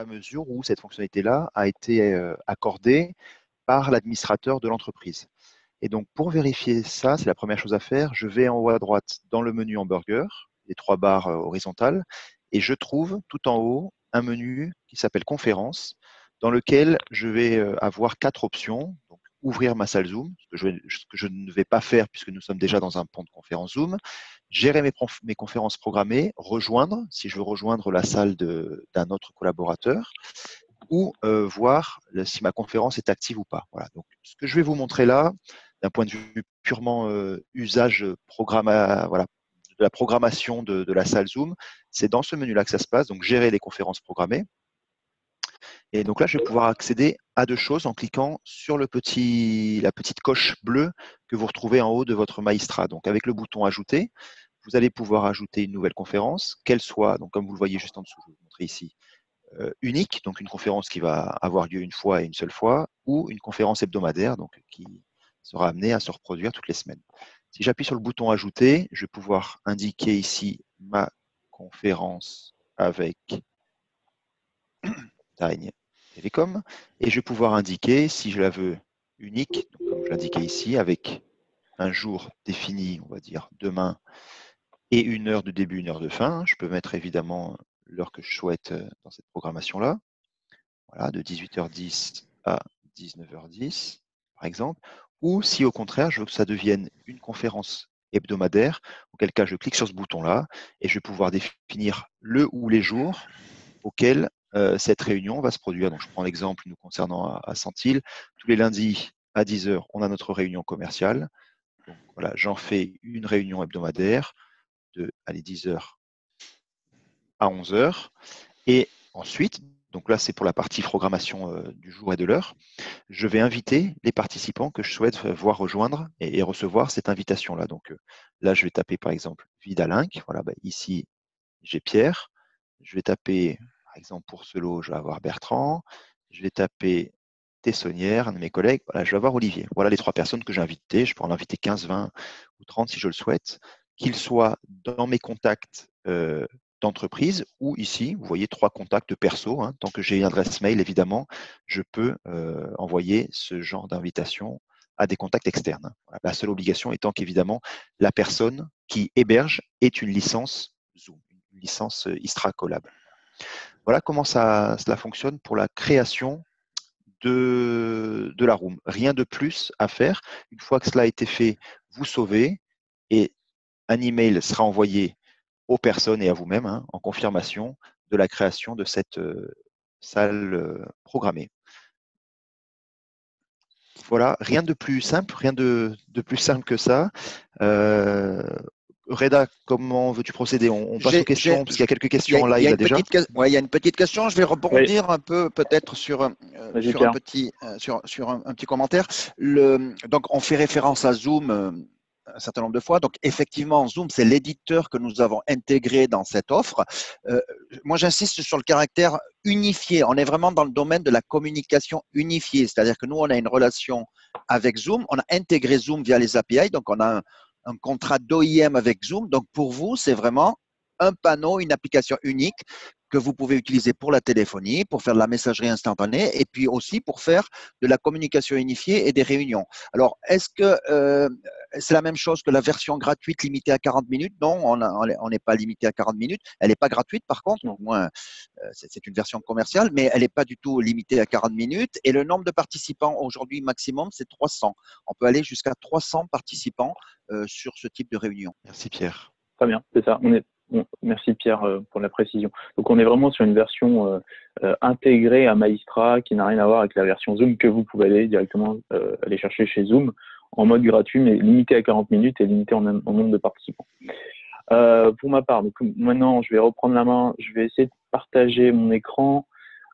la mesure où cette fonctionnalité-là a été accordée par l'administrateur de l'entreprise. Et donc, pour vérifier ça, c'est la première chose à faire. Je vais en haut à droite dans le menu hamburger, les 3 barres horizontales, et je trouve tout en haut un menu qui s'appelle Conférences, dans lequel je vais avoir 4 options. Donc, ouvrir ma salle Zoom, ce que je ne vais pas faire puisque nous sommes déjà dans un pont de conférence Zoom. Gérer mes conférences programmées, rejoindre, si je veux rejoindre la salle d'un autre collaborateur, ou voir si ma conférence est active ou pas. Voilà. Donc, ce que je vais vous montrer là, d'un point de vue purement usage voilà, de la programmation de la salle Zoom, c'est dans ce menu-là que ça se passe, donc gérer les conférences programmées. Et donc là, je vais pouvoir accéder à 2 choses en cliquant sur la petite coche bleue que vous retrouvez en haut de votre Maïstra. Donc avec le bouton Ajouter, vous allez pouvoir ajouter une nouvelle conférence, qu'elle soit, donc comme vous le voyez juste en dessous, je vais vous montrer ici, unique, donc une conférence qui va avoir lieu une fois et une seule fois, ou une conférence hebdomadaire, donc qui sera amenée à se reproduire toutes les semaines. Si j'appuie sur le bouton Ajouter, je vais pouvoir indiquer ici ma conférence avec Time Télécom, et je vais pouvoir indiquer si je la veux unique, donc comme je l'indiquais ici, avec un jour défini, on va dire demain, et une heure de début, une heure de fin. Je peux mettre évidemment l'heure que je souhaite dans cette programmation-là. Voilà, de 18h10 à 19h10, par exemple. Ou si au contraire, je veux que ça devienne une conférence hebdomadaire, auquel cas je clique sur ce bouton-là et je vais pouvoir définir le ou les jours auxquels cette réunion va se produire. Donc, je prends l'exemple nous concernant à Sentil. Tous les lundis à 10h, on a notre réunion commerciale. Donc, voilà, j'en fais une réunion hebdomadaire de 10h à 11h. Et ensuite, donc là, c'est pour la partie programmation du jour et de l'heure, je vais inviter les participants que je souhaite voir rejoindre et recevoir cette invitation-là. Donc là, je vais taper par exemple Vidalinck. Voilà, ici, j'ai Pierre. Je vais taper, par exemple, pour ce lot, je vais avoir Bertrand. Je vais taper Tessonnière, un de mes collègues. Voilà, je vais avoir Olivier. Voilà les 3 personnes que j'ai invitées. Je peux en inviter 15, 20 ou 30 si je le souhaite. Qu'ils soient dans mes contacts d'entreprise ou ici, vous voyez 3 contacts perso. Hein. Tant que j'ai une adresse mail, évidemment, je peux envoyer ce genre d'invitation à des contacts externes. Voilà. La seule obligation étant qu'évidemment, la personne qui héberge est une licence Zoom, une licence Istra Collab. Voilà comment cela fonctionne pour la création de la room. Rien de plus à faire. Une fois que cela a été fait, vous sauvez et un email sera envoyé aux personnes et à vous-même en confirmation de la création de cette salle programmée. Voilà, rien de plus simple, rien de plus simple que ça. Reda, comment veux-tu procéder? On passe aux questions, parce qu'il y a quelques questions en live là déjà. Il y a une petite question. Je vais rebondir un peu peut-être sur un petit commentaire. Donc, on fait référence à Zoom un certain nombre de fois. Donc, effectivement, Zoom, c'est l'éditeur que nous avons intégré dans cette offre. Moi, j'insiste sur le caractère unifié. On est vraiment dans le domaine de la communication unifiée. C'est-à-dire que nous, on a une relation avec Zoom. On a intégré Zoom via les API. Donc, on a un contrat d'OIM avec Zoom. Donc, pour vous, c'est vraiment un panneau, une application unique que vous pouvez utiliser pour la téléphonie, pour faire de la messagerie instantanée et puis aussi pour faire de la communication unifiée et des réunions. Alors, est-ce que c'est la même chose que la version gratuite limitée à 40 minutes? Non, on n'est pas limité à 40 minutes. Elle n'est pas gratuite par contre, au moins c'est une version commerciale, mais elle n'est pas du tout limitée à 40 minutes. Et le nombre de participants aujourd'hui maximum, c'est 300. On peut aller jusqu'à 300 participants sur ce type de réunion. Merci Pierre. Très bien, c'est ça. Merci Pierre pour la précision. Donc on est vraiment sur une version intégrée à Maïstra qui n'a rien à voir avec la version Zoom que vous pouvez aller directement aller chercher chez Zoom en mode gratuit, mais limité à 40 minutes et limité en nombre de participants. Pour ma part, donc maintenant je vais reprendre la main, je vais essayer de partager mon écran,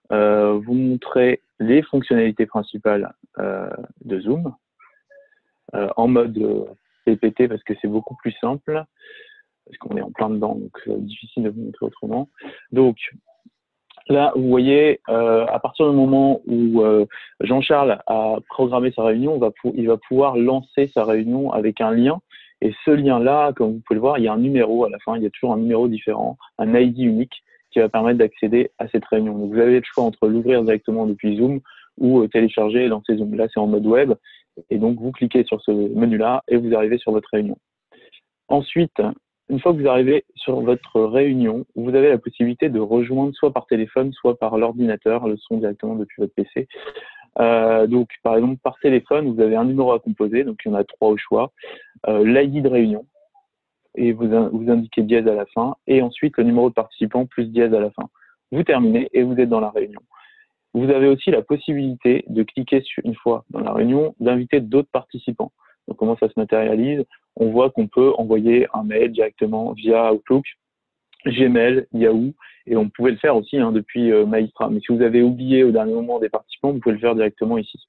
vous montrer les fonctionnalités principales de Zoom en mode PPT parce que c'est beaucoup plus simple. Parce qu'on est en plein dedans, donc c'est difficile de vous montrer autrement. Donc là, vous voyez, à partir du moment où Jean-Charles a programmé sa réunion, il va pouvoir lancer sa réunion avec un lien. Et ce lien-là, comme vous pouvez le voir, il y a un numéro à la fin, il y a toujours un numéro différent, un ID unique qui va permettre d'accéder à cette réunion. Donc, vous avez le choix entre l'ouvrir directement depuis Zoom ou télécharger et lancer Zoom. Là, c'est en mode web. Et donc, vous cliquez sur ce menu-là et vous arrivez sur votre réunion. Ensuite, une fois que vous arrivez sur votre réunion, vous avez la possibilité de rejoindre soit par téléphone, soit par l'ordinateur, le son directement depuis votre PC. Donc, par exemple, par téléphone, vous avez un numéro à composer, donc il y en a 3 au choix, l'ID de réunion, et vous indiquez dièse à la fin, et ensuite le numéro de participant plus dièse à la fin. Vous terminez et vous êtes dans la réunion. Vous avez aussi la possibilité de cliquer une fois dans la réunion, d'inviter d'autres participants. Donc, comment ça se matérialise? On voit qu'on peut envoyer un mail directement via Outlook, Gmail, Yahoo, et on pouvait le faire aussi depuis Maïstra. Mais si vous avez oublié au dernier moment des participants, vous pouvez le faire directement ici.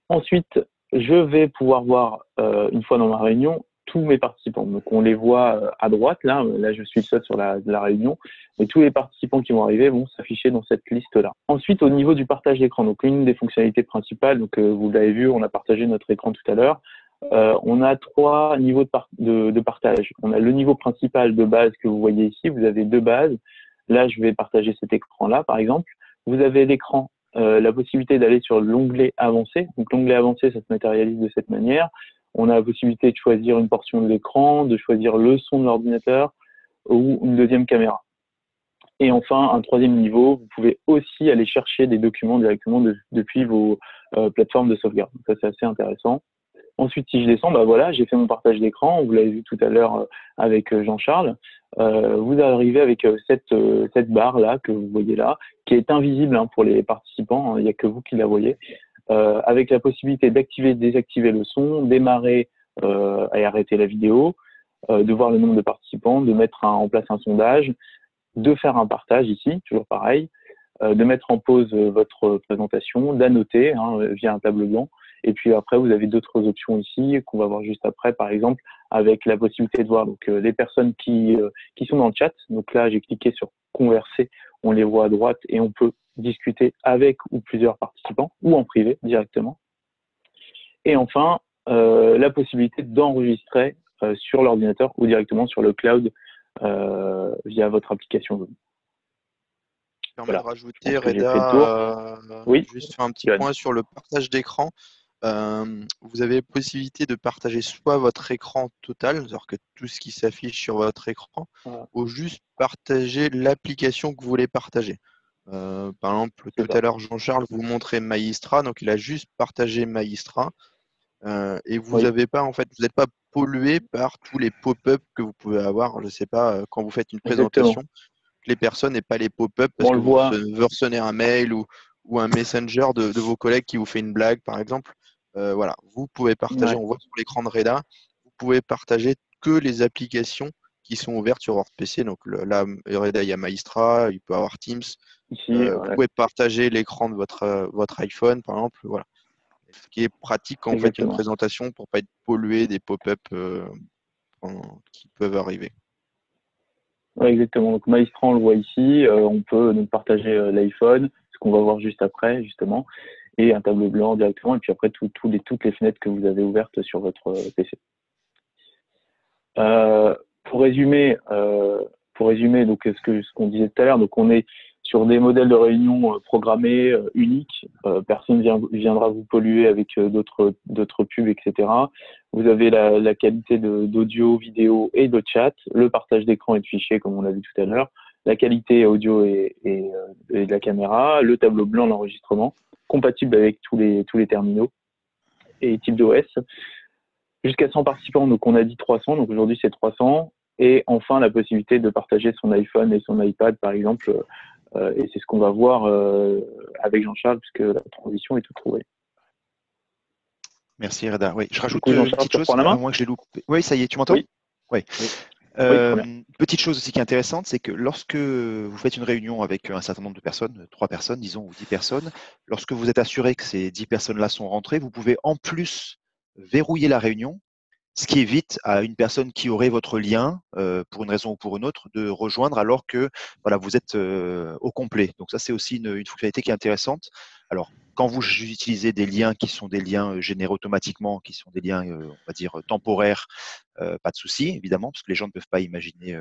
Ensuite, je vais pouvoir voir, une fois dans ma réunion, tous mes participants. Donc, on les voit à droite, là je suis seul sur la réunion, mais tous les participants qui vont arriver vont s'afficher dans cette liste-là. Ensuite, au niveau du partage d'écran, donc une des fonctionnalités principales, donc vous l'avez vu, on a partagé notre écran tout à l'heure, on a 3 niveaux de partage. On a le niveau principal de base que vous voyez ici, vous avez 2 bases. Là, je vais partager cet écran-là, par exemple. Vous avez l'écran, la possibilité d'aller sur l'onglet avancé. Donc, l'onglet avancé, ça se matérialise de cette manière. On a la possibilité de choisir une portion de l'écran, de choisir le son de l'ordinateur ou une deuxième caméra. Et enfin, un 3e niveau, vous pouvez aussi aller chercher des documents directement depuis vos plateformes de sauvegarde. Donc ça, c'est assez intéressant. Ensuite, si je descends, voilà, j'ai fait mon partage d'écran. Vous l'avez vu tout à l'heure avec Jean-Charles. Vous arrivez avec cette barre-là que vous voyez là, qui est invisible pour les participants. Il n'y a que vous qui la voyez. Avec la possibilité d'activer et de désactiver le son, démarrer et arrêter la vidéo, de voir le nombre de participants, de mettre en place un sondage, de faire un partage ici, toujours pareil, de mettre en pause votre présentation, d'annoter via un tableau blanc. Et puis après, vous avez d'autres options ici qu'on va voir juste après, par exemple, avec la possibilité de voir donc, les personnes qui sont dans le chat. Donc là, j'ai cliqué sur converser, on les voit à droite et on peut discuter avec ou plusieurs participants ou en privé directement. Et enfin, la possibilité d'enregistrer sur l'ordinateur ou directement sur le cloud via votre application Zoom. Je permets de rajouter, Reda, oui, juste faire un petit point sur le partage d'écran. Vous avez possibilité de partager soit votre écran total, c'est-à-dire que tout ce qui s'affiche sur votre écran, ou juste partager l'application que vous voulez partager. Par exemple, tout à l'heure, Jean-Charles vous montrait Maïstra, donc il a juste partagé Maïstra. Et vous n'êtes pas pollué par tous les pop-up que vous pouvez avoir, je ne sais pas, quand vous faites une présentation, que les personnes n'aient pas les pop-up parce que vous recevez un mail ou un messenger de vos collègues qui vous fait une blague, par exemple. Voilà, vous pouvez partager, on voit sur l'écran de Reda, vous pouvez partager que les applications qui sont ouvertes sur votre PC. Donc là, Reda, il y a Maïstra, il peut avoir Teams. Ici, vous pouvez partager l'écran de votre iPhone, par exemple. Voilà. Ce qui est pratique quand vous faites une présentation pour ne pas être pollué des pop-up qui peuvent arriver. Ouais, exactement. Donc Maïstra, on le voit ici. On peut donc partager l'iPhone, ce qu'on va voir juste après, justement, et un tableau blanc directement. Et puis après, toutes les fenêtres que vous avez ouvertes sur votre PC. Pour résumer, donc ce qu'on disait tout à l'heure, donc on est sur des modèles de réunion programmés, uniques. Personne viendra vous polluer avec d'autres pubs, etc. Vous avez la qualité d'audio, vidéo et de chat, le partage d'écran et de fichiers, comme on l'a vu tout à l'heure, la qualité audio et de la caméra, le tableau blanc, l'enregistrement, compatible avec tous les terminaux et types d'OS. Jusqu'à 100 participants, donc on a dit 300, donc aujourd'hui c'est 300. Et enfin, la possibilité de partager son iPhone et son iPad, par exemple, et c'est ce qu'on va voir avec Jean-Charles, puisque la transition est toute trouvée. Merci Reda. Oui, je rajoute une petite chose, à moins que je l'ai loupé. Oui, ça y est, tu m'entends? Oui. Petite chose aussi qui est intéressante, c'est que lorsque vous faites une réunion avec un certain nombre de personnes, 3 personnes, disons, ou 10 personnes, lorsque vous êtes assuré que ces 10 personnes-là sont rentrées, vous pouvez en plus verrouiller la réunion, ce qui évite à une personne qui aurait votre lien, pour une raison ou pour une autre, de rejoindre alors que voilà, vous êtes au complet. Donc ça, c'est aussi une fonctionnalité qui est intéressante. Alors, quand vous utilisez des liens qui sont des liens générés automatiquement, qui sont des liens, on va dire, temporaires, pas de souci, évidemment, parce que les gens ne peuvent pas imaginer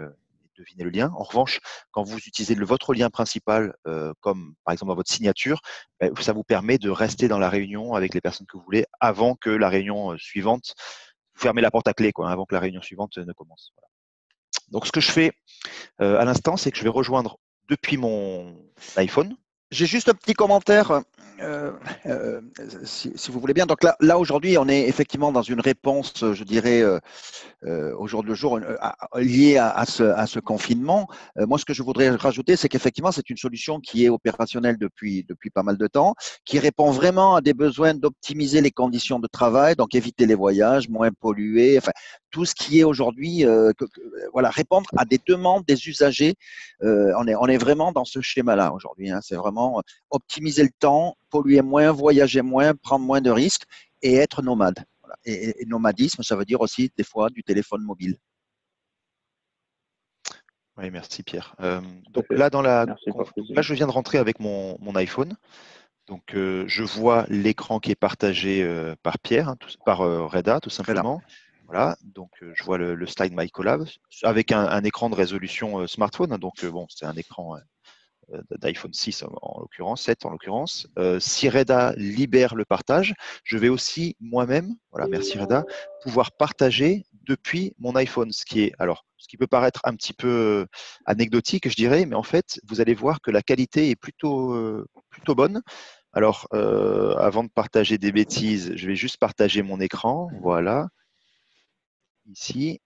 deviner le lien. En revanche, quand vous utilisez votre lien principal, comme par exemple dans votre signature, ça vous permet de rester dans la réunion avec les personnes que vous voulez avant que la réunion suivante, vous fermez la porte à clé, quoi, avant que la réunion suivante ne commence. Voilà. Donc, ce que je fais à l'instant, c'est que je vais rejoindre depuis mon iPhone. J'ai juste un petit commentaire, si vous voulez bien. Donc là aujourd'hui, on est effectivement dans une réponse, je dirais, au jour le jour, liée à ce confinement. Moi, ce que je voudrais rajouter, c'est qu'effectivement, c'est une solution qui est opérationnelle depuis pas mal de temps, qui répond vraiment à des besoins d'optimiser les conditions de travail, donc éviter les voyages, moins polluer, enfin tout ce qui est aujourd'hui, voilà, répondre à des demandes des usagers. On est vraiment dans ce schéma-là aujourd'hui. Hein. C'est vraiment optimiser le temps, polluer moins, voyager moins, prendre moins de risques et être nomade. Voilà. Et nomadisme, ça veut dire aussi des fois du téléphone mobile. Oui, merci Pierre. Donc là, là, je viens de rentrer avec mon iPhone. Donc, je vois l'écran qui est partagé par Pierre, hein, par Reda, tout simplement. Reda. Voilà, donc je vois le slide My Collab avec un écran de résolution smartphone. Donc, bon, c'est un écran d'iPhone 6 en l'occurrence, 7 en l'occurrence. Si Reda libère le partage, je vais aussi moi-même, voilà, merci Reda, pouvoir partager depuis mon iPhone, ce qui peut paraître un petit peu anecdotique, je dirais, mais en fait, vous allez voir que la qualité est plutôt bonne. Alors, avant de partager des bêtises, je vais juste partager mon écran, voilà, ici.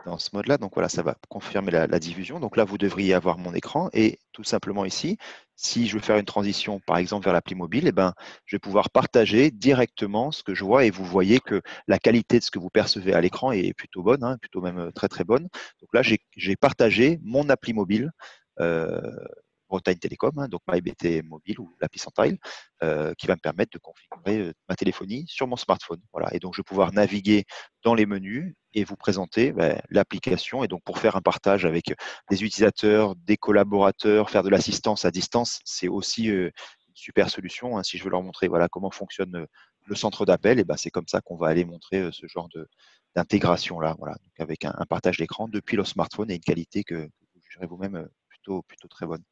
Dans ce mode-là, donc voilà, ça va confirmer la diffusion. Donc là, vous devriez avoir mon écran et tout simplement ici, si je veux faire une transition, par exemple, vers l'appli mobile, eh ben, je vais pouvoir partager directement ce que je vois et vous voyez que la qualité de ce que vous percevez à l'écran est plutôt bonne, hein, plutôt même très très bonne. Donc là, j'ai partagé mon appli mobile. Bretagne Télécom, hein, donc MyBT Mobile ou l'appli Centile, qui va me permettre de configurer ma téléphonie sur mon smartphone. Voilà. Et donc, je vais pouvoir naviguer dans les menus et vous présenter l'application. Et donc, pour faire un partage avec des utilisateurs, des collaborateurs, faire de l'assistance à distance, c'est aussi une super solution. Hein, si je veux leur montrer voilà, comment fonctionne le centre d'appel, et ben, c'est comme ça qu'on va aller montrer ce genre d'intégration là, voilà, donc avec un partage d'écran depuis le smartphone et une qualité que vous jugerez vous-même plutôt très bonne.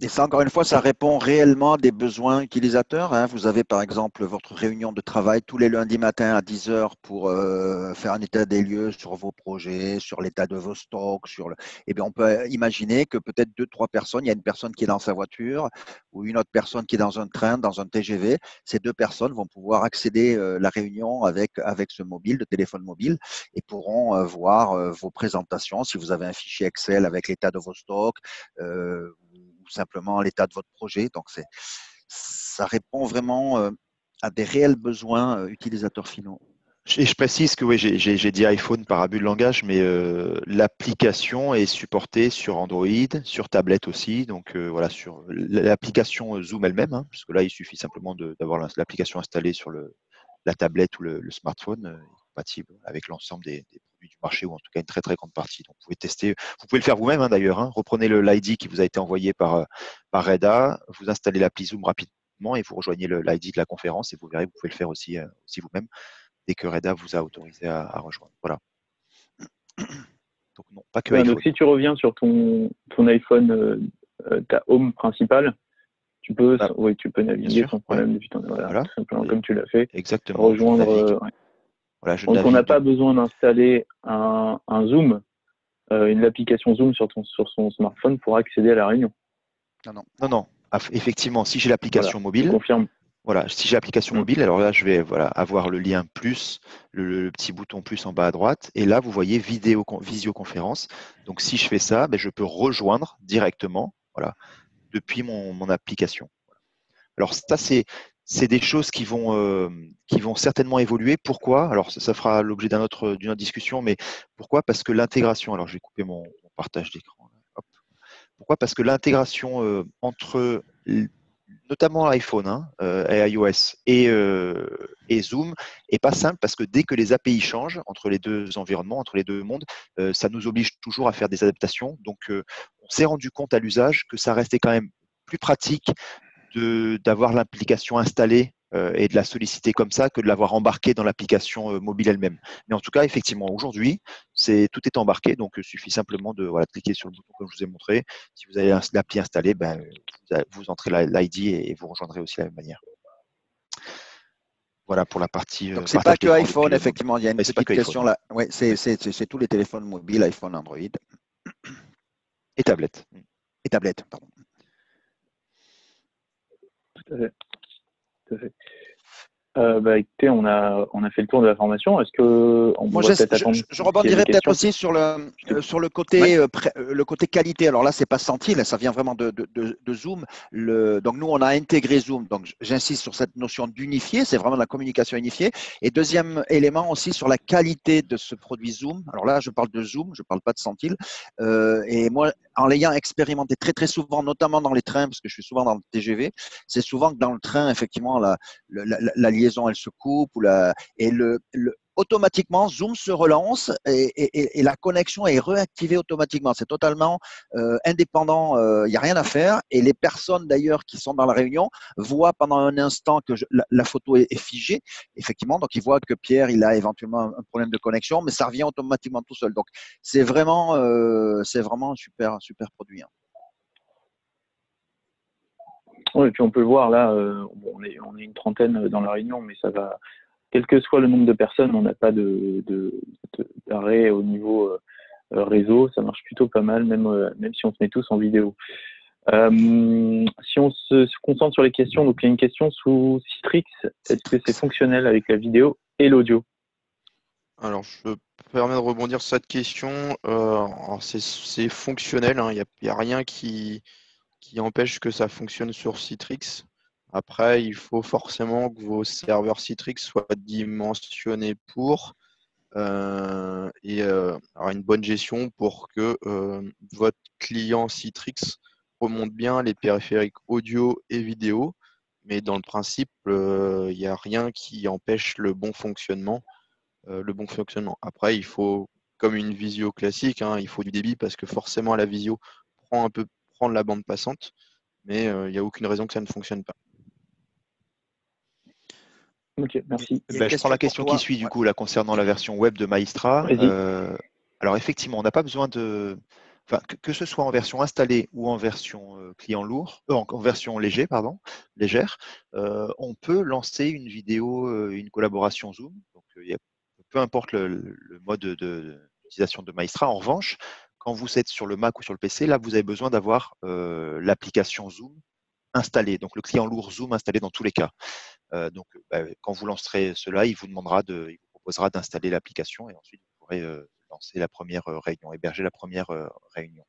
Et ça, encore une fois, ça répond réellement à des besoins utilisateurs. Hein. Vous avez par exemple votre réunion de travail tous les lundis matins à 10 heures pour faire un état des lieux sur vos projets, sur l'état de vos stocks. Eh bien, on peut imaginer que peut-être 2-3 personnes, il y a une personne qui est dans sa voiture ou une autre personne qui est dans un train, dans un TGV. Ces 2 personnes vont pouvoir accéder à la réunion avec ce mobile, de téléphone mobile, et pourront voir vos présentations. Si vous avez un fichier Excel avec l'état de vos stocks, ou simplement l'état de votre projet. Donc, ça répond vraiment à des réels besoins utilisateurs finaux. Et je précise que oui, j'ai dit iPhone par abus de langage, mais l'application est supportée sur Android, sur tablette aussi. Donc voilà, sur l'application Zoom elle-même, hein, parce que là, il suffit simplement d'avoir l'application installée sur la tablette ou le smartphone, compatible avec l'ensemble des produits du marché, ou en tout cas une très très grande partie. Donc vous pouvez tester, vous pouvez le faire vous-même hein, d'ailleurs. Hein. Reprenez l'ID qui vous a été envoyé par Reda, vous installez l'appli Zoom rapidement et vous rejoignez l'ID de la conférence et vous verrez, vous pouvez le faire aussi vous-même dès que Reda vous a autorisé à rejoindre. Voilà. Donc non, pas que iPhone. Donc si tu reviens sur ton iPhone, ta home principale, tu peux naviguer sans problème depuis voilà, tout simplement comme tu l'as fait. Exactement. Rejoindre. Voilà, donc on n'a pas besoin d'installer un Zoom, l'application Zoom sur son smartphone pour accéder à la réunion. Non. Effectivement, si j'ai l'application mobile. Confirme. Voilà, si j'ai l'application mobile, alors là, je vais avoir le lien plus, le petit bouton plus en bas à droite. Et là, vous voyez visioconférence. Donc, si je fais ça, je peux rejoindre directement depuis mon application. Alors, ça, c'est des choses qui vont certainement évoluer. Pourquoi? Alors, ça fera l'objet d'une autre discussion, mais pourquoi? Parce que l'intégration, alors je vais couper mon partage d'écran. Pourquoi? Parce que l'intégration entre notamment iPhone et iOS et Zoom est pas simple, parce que dès que les API changent entre les deux environnements, entre les deux mondes, ça nous oblige toujours à faire des adaptations. Donc, on s'est rendu compte à l'usage que ça restait quand même plus pratique d'avoir l'application installée et de la solliciter comme ça que de l'avoir embarquée dans l'application mobile elle-même. Mais en tout cas, effectivement, aujourd'hui, tout est embarqué, donc il suffit simplement de cliquer sur le bouton comme je vous ai montré. Si vous avez l'appli installée, vous entrez l'ID et vous rejoindrez aussi de la même manière. Voilà pour la partie. Donc, c'est pas que iPhone, effectivement. Il y a une petite question iPhone. là. Oui, c'est tous les téléphones mobiles, iPhone, Android. Et tablettes. Et tablettes, pardon. Tout à fait. Tout à fait. Écoutez, on a fait le tour de la formation. Est-ce que on Moi, je rebondirais peut-être aussi sur le côté Ouais. le côté qualité. Alors là, c'est pas Sentinel, ça vient vraiment de Zoom. Donc nous, on a intégré Zoom. Donc j'insiste sur cette notion d'unifié. C'est vraiment la communication unifiée. Et deuxième élément aussi sur la qualité de ce produit Zoom. Alors là, je parle de Zoom, je parle pas de Sentinel. Et moi, en l'ayant expérimenté très très souvent, notamment dans les trains, parce que je suis souvent dans le TGV, c'est souvent que dans le train, effectivement, la liaison elle se coupe automatiquement Zoom se relance et la connexion est réactivée automatiquement. C'est totalement indépendant, il n'y a rien à faire. Et les personnes d'ailleurs qui sont dans la réunion voient pendant un instant que la photo est figée, effectivement. Donc ils voient que Pierre il a éventuellement un problème de connexion, mais ça revient automatiquement tout seul. Donc c'est vraiment un super produit. Hein. Oui, et puis on peut le voir là, on est une trentaine dans la réunion, mais ça va, quel que soit le nombre de personnes, on n'a pas d'arrêt au niveau réseau, ça marche plutôt pas mal, même si on se met tous en vidéo. Si on se concentre sur les questions, donc il y a une question sous Citrix, est-ce que c'est fonctionnel avec la vidéo et l'audio? Alors, je me permets de rebondir sur cette question. C'est fonctionnel, hein, il n'y a rien qui empêche que ça fonctionne sur Citrix. Après, il faut forcément que vos serveurs Citrix soient dimensionnés pour avoir une bonne gestion pour que votre client Citrix remonte bien les périphériques audio et vidéo. Mais dans le principe, il n'y a rien qui empêche le bon fonctionnement. Après, il faut, comme une visio classique, hein, il faut du débit parce que forcément la visio prend la bande passante, mais il n'y a aucune raison que ça ne fonctionne pas. Ok, merci. Je prends la question qui suit du coup là concernant la version web de Maïstra. Alors effectivement, on n'a pas besoin de, que ce soit en version installée ou en version client lourd, en version légère, on peut lancer une vidéo, une collaboration Zoom. Donc peu importe le mode d'utilisation de Maïstra. En revanche, quand vous êtes sur le Mac ou sur le PC, là vous avez besoin d'avoir l'application Zoom installée, donc le client lourd Zoom installé dans tous les cas. Quand vous lancerez cela, il vous proposera d'installer l'application et ensuite vous pourrez lancer la première réunion, héberger la première réunion.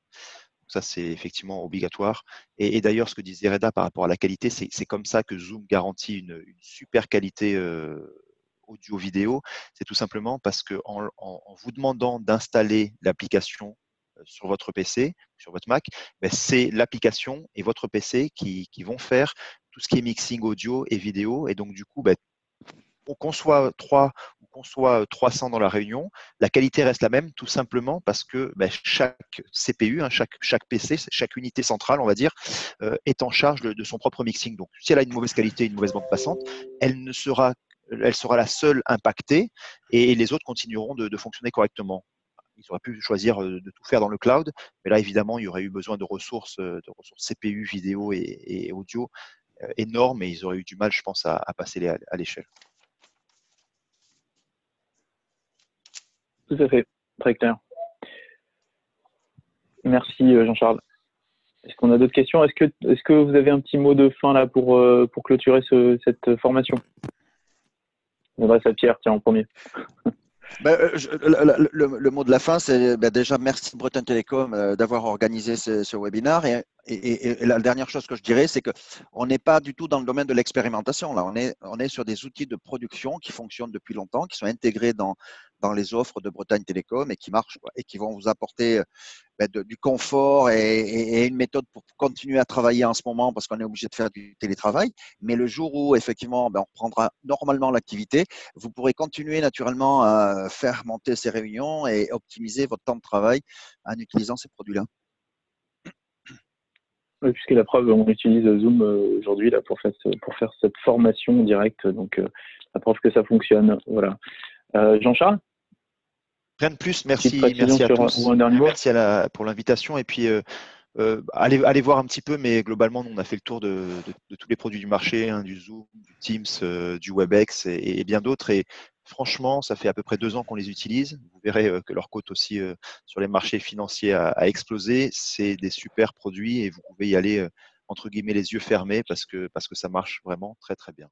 Donc ça, c'est effectivement obligatoire. Et d'ailleurs, ce que disait Reda par rapport à la qualité, c'est comme ça que Zoom garantit une super qualité audio-vidéo. C'est tout simplement parce qu'en vous demandant d'installer l'application sur votre PC, sur votre Mac, c'est l'application et votre PC qui vont faire tout ce qui est mixing audio et vidéo. Et donc, du coup, qu'on soit 3 ou qu'on soit 300 dans la réunion, la qualité reste la même tout simplement parce que chaque CPU, chaque PC, chaque unité centrale, on va dire, est en charge de son propre mixing. Donc, si elle a une mauvaise qualité, une mauvaise bande passante, elle sera la seule impactée et les autres continueront de fonctionner correctement. Ils auraient pu choisir de tout faire dans le cloud, mais là, évidemment, il y aurait eu besoin de ressources CPU, vidéo et audio énormes et ils auraient eu du mal, je pense, à passer à l'échelle. Tout à fait, très clair. Merci Jean-Charles. Est-ce qu'on a d'autres questions? Est-ce que vous avez un petit mot de fin là pour clôturer cette formation? On m'adresse à Pierre, tiens, en premier. Le mot de la fin, c'est déjà merci Bretagne Télécom d'avoir organisé ce webinaire. Et la dernière chose que je dirais, c'est qu'on n'est pas du tout dans le domaine de l'expérimentation. Là, on est sur des outils de production qui fonctionnent depuis longtemps, qui sont intégrés dans les offres de Bretagne Télécom et qui marchent et qui vont vous apporter du confort et une méthode pour continuer à travailler en ce moment parce qu'on est obligé de faire du télétravail. Mais le jour où effectivement on reprendra normalement l'activité, vous pourrez continuer naturellement à faire monter ces réunions et optimiser votre temps de travail en utilisant ces produits-là. Oui, puisque la preuve, on utilise Zoom aujourd'hui là pour faire cette formation directe, donc la preuve que ça fonctionne. Voilà. Jean-Charles, Rien de plus. petite Merci précision à tous. ou un dernier mot? Merci pour l'invitation. Et puis, allez voir un petit peu, mais globalement, nous, on a fait le tour de tous les produits du marché, hein, du Zoom, du Teams, du WebEx et bien d'autres. Et franchement, ça fait à peu près 2 ans qu'on les utilise. Vous verrez que leur cote aussi sur les marchés financiers a explosé. C'est des super produits et vous pouvez y aller entre guillemets les yeux fermés parce que ça marche vraiment très très bien.